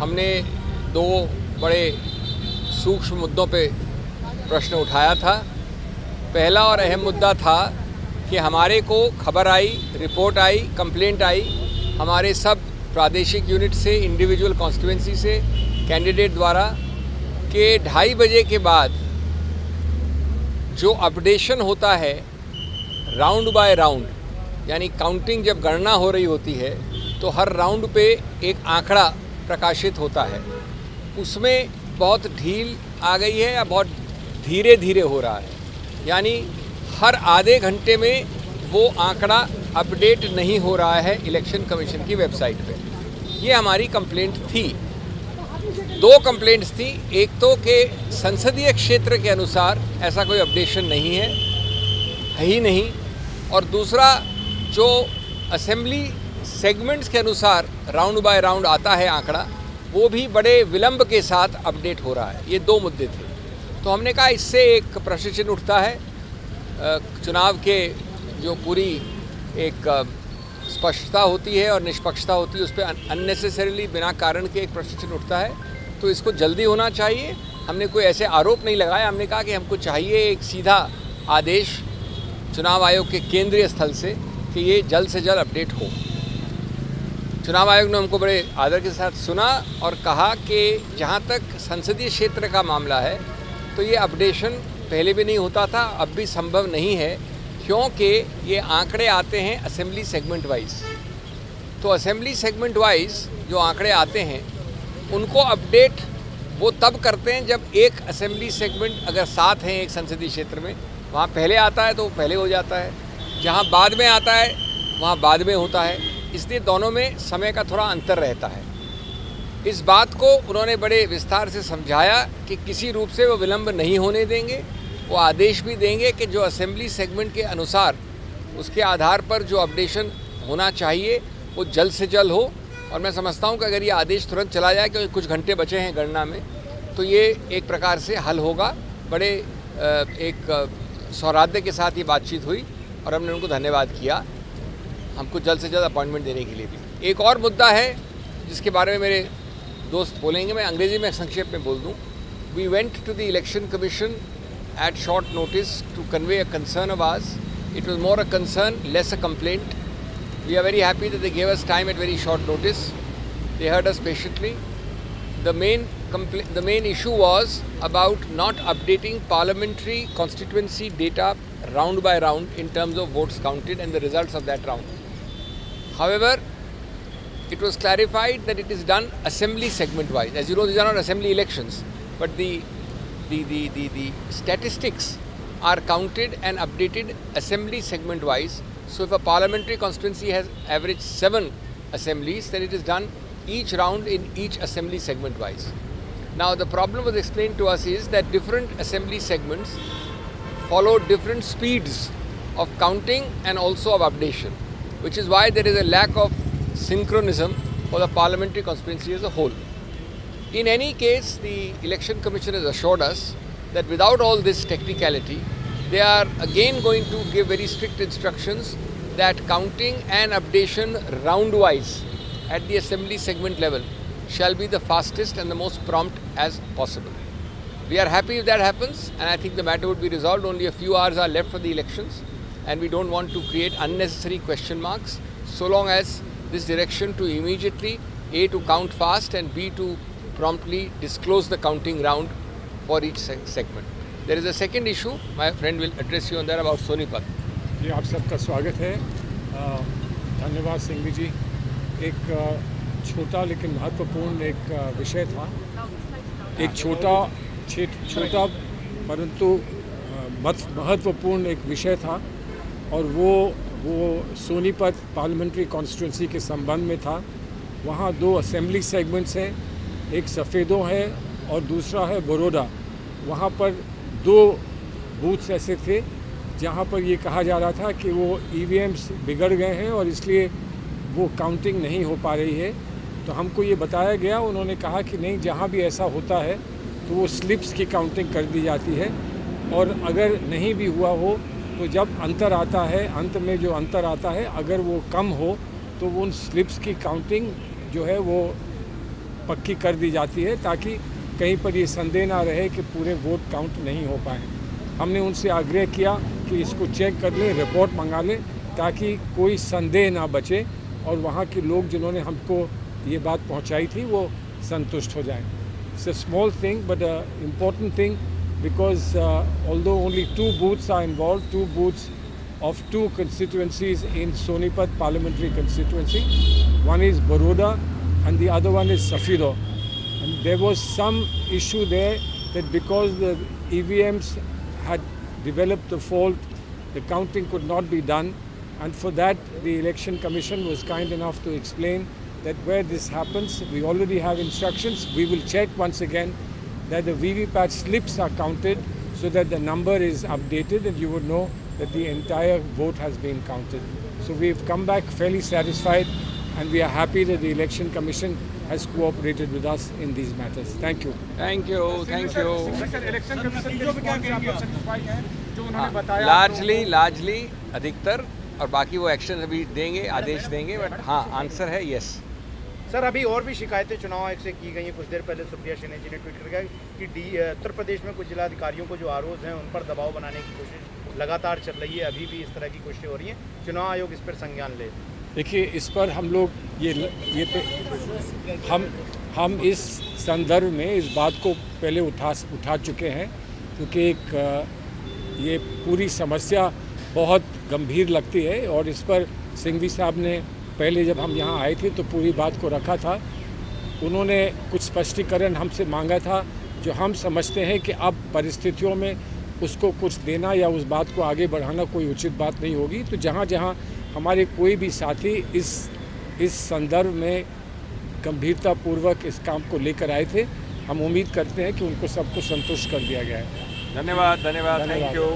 हमने दो बड़े सूक्ष्म मुद्दों पे प्रश्न उठाया था। पहला और अहम मुद्दा था कि हमारे को खबर आई, रिपोर्ट आई, कंप्लेंट आई हमारे सब प्रादेशिक यूनिट से, इंडिविजुअल कॉन्स्टिट्यूंसी से कैंडिडेट द्वारा कि 2:30 बजे के बाद जो अपडेशन होता है राउंड बाय राउंड, यानी काउंटिंग जब गणना हो रही होती है तो हर राउंड पे एक आंकड़ा प्रकाशित होता है, उसमें बहुत ढील आ गई है या बहुत धीरे धीरे हो रहा है, यानी हर आधे घंटे में वो आंकड़ा अपडेट नहीं हो रहा है इलेक्शन कमीशन की वेबसाइट पे। ये हमारी कंप्लेंट थी। दो कंप्लेंट्स थी, एक तो कि संसदीय क्षेत्र के अनुसार ऐसा कोई अपडेशन नहीं है ही नहीं, और दूसरा जो असेंबली सेगमेंट्स के अनुसार राउंड बाय राउंड आता है आंकड़ा, वो भी बड़े विलंब के साथ अपडेट हो रहा है। ये दो मुद्दे थे। तो हमने कहा इससे एक प्रश्न चिन्ह उठता है, चुनाव के जो पूरी एक स्पष्टता होती है और निष्पक्षता होती है उस पर अननेसेसरीली बिना कारण के एक प्रश्न चिन्ह उठता है, तो इसको जल्दी होना चाहिए। हमने कोई ऐसे आरोप नहीं लगाया, हमने कहा कि हमको चाहिए एक सीधा आदेश चुनाव आयोग के केंद्रीय स्थल से कि ये जल्द से जल्द अपडेट हो। चुनाव आयोग ने हमको बड़े आदर के साथ सुना और कहा कि जहाँ तक संसदीय क्षेत्र का मामला है तो ये अपडेशन पहले भी नहीं होता था, अब भी संभव नहीं है, क्योंकि ये आंकड़े आते हैं असेंबली सेगमेंट वाइज। तो असेंबली सेगमेंट वाइज जो आंकड़े आते हैं उनको अपडेट वो तब करते हैं जब एक असेंबली सेगमेंट अगर साथ हैं एक संसदीय क्षेत्र में, वहाँ पहले आता है तो पहले हो जाता है, जहाँ बाद में आता है वहाँ बाद में होता है, इसलिए दोनों में समय का थोड़ा अंतर रहता है। इस बात को उन्होंने बड़े विस्तार से समझाया कि किसी रूप से वो विलंब नहीं होने देंगे, वो आदेश भी देंगे कि जो असेंबली सेगमेंट के अनुसार उसके आधार पर जो अपडेशन होना चाहिए वो जल्द से जल्द हो। और मैं समझता हूँ कि अगर ये आदेश तुरंत चला जाए, क्योंकि कुछ घंटे बचे हैं गणना में, तो ये एक प्रकार से हल होगा। बड़े एक सौहार्द के साथ ये बातचीत हुई और हमने उनको धन्यवाद किया हमको जल्द से जल्द अपॉइंटमेंट देने के लिए भी। एक और मुद्दा है जिसके बारे में मेरे दोस्त बोलेंगे, मैं अंग्रेजी में संक्षेप में बोल दूं। We went to the election commission at short notice to convey a concern of ours. It was more a concern, less a complaint. We are very happy that they gave us time at very short notice. They heard us patiently. The main issue was about not updating parliamentary constituency data round by round in terms of votes counted and the results of that round. However, it was clarified that it is done assembly segment wise. As you know, these are not assembly elections, but the statistics are counted and updated assembly segment wise. So if a parliamentary constituency has averaged 7 assemblies, then it is done each round in each assembly segment wise. Now the problem was explained to us is that different assembly segments follow different speeds of counting and also of updation, which is why there is a lack of synchronism for the parliamentary constituency as a whole. In any case, the Election Commission has assured us that without all this technicality, they are again going to give very strict instructions that counting and updation round-wise at the assembly segment level shall be the fastest and the most prompt as possible. We are happy if that happens, and I think the matter would be resolved. Only a few hours are left for the elections, and we don't want to create unnecessary question marks, so long as this direction to immediately, A, to count fast, and B, to promptly disclose the counting round for each segment. There is a second issue, my friend will address you on that, about Sonipat. जी, आप सबका स्वागत है। धन्यवाद सिंघवी जी। एक छोटा लेकिन महत्वपूर्ण एक विषय था, एक छोटा परंतु महत्वपूर्ण एक विषय था, और वो सोनीपत पार्लियामेंट्री कॉन्स्टिट्यूंसी के संबंध में था। वहाँ 2 असेंबली सेगमेंट्स हैं, एक सफ़ेदों है और दूसरा है बड़ौदा। वहाँ पर 2 बूथ्स ऐसे थे जहाँ पर ये कहा जा रहा था कि वो ईवीएम्स बिगड़ गए हैं और इसलिए वो काउंटिंग नहीं हो पा रही है। तो हमको ये बताया गया, उन्होंने कहा कि नहीं, जहाँ भी ऐसा होता है तो वो स्लिप्स की काउंटिंग कर दी जाती है, और अगर नहीं भी हुआ हो तो जब अंतर आता है, अंत में जो अंतर आता है, अगर वो कम हो तो उन स्लिप्स की काउंटिंग जो है वो पक्की कर दी जाती है ताकि कहीं पर ये संदेह ना रहे कि पूरे वोट काउंट नहीं हो पाए। हमने उनसे आग्रह किया कि इसको चेक कर लें, रिपोर्ट मंगा लें ताकि कोई संदेह ना बचे और वहाँ के लोग जिन्होंने हमको ये बात पहुँचाई थी वो संतुष्ट हो जाएं। It's a small thing but an important thing because although only 2 booths are involved, 2 booths of 2 constituencies in Sonipat parliamentary constituency, one is Baroda and the other one is Safiro. And there was some issue there that because the EVMs had developed a fault, the counting could not be done, and for that the Election Commission was kind enough to explain that where this happens, we already have instructions. We will check once again that the VVPAT slips are counted so that the number is updated and you would know that the entire vote has been counted. So we've come back fairly satisfied and we are happy that the Election Commission has cooperated with us in these matters. Thank you. Thank you, thank you. Election commission के response से आप satisfy हैं जो उन्होंने बताया? Largely अधिकतर, और बाकी वो एक्शन अभी देंगे, आदेश देंगे, बट हाँ आंसर है यस। सर, अभी और भी शिकायतें चुनाव आयोग से की गई हैं। कुछ देर पहले सुप्रिया शिंदे जी ने ट्वीट कर कहा कि उत्तर प्रदेश में कुछ जिलाधिकारियों को जो आरोप हैं उन पर दबाव बनाने की कोशिश लगातार चल रही है। अभी भी इस तरह की कोशिशें हो रही हैं, चुनाव आयोग इस पर संज्ञान ले। देखिए, इस पर हम लोग हम इस संदर्भ में इस बात को पहले उठा चुके हैं क्योंकि ये पूरी समस्या बहुत गंभीर लगती है और इस पर सिंघवी साहब ने पहले जब हम यहाँ आए थे तो पूरी बात को रखा था। उन्होंने कुछ स्पष्टीकरण हमसे मांगा था जो हम समझते हैं कि अब परिस्थितियों में उसको कुछ देना या उस बात को आगे बढ़ाना कोई उचित बात नहीं होगी। तो जहाँ जहाँ हमारे कोई भी साथी इस संदर्भ में गंभीरतापूर्वक इस काम को लेकर आए थे, हम उम्मीद करते हैं कि उनको सबको संतुष्ट कर दिया गया है। धन्यवाद, थैंक यू।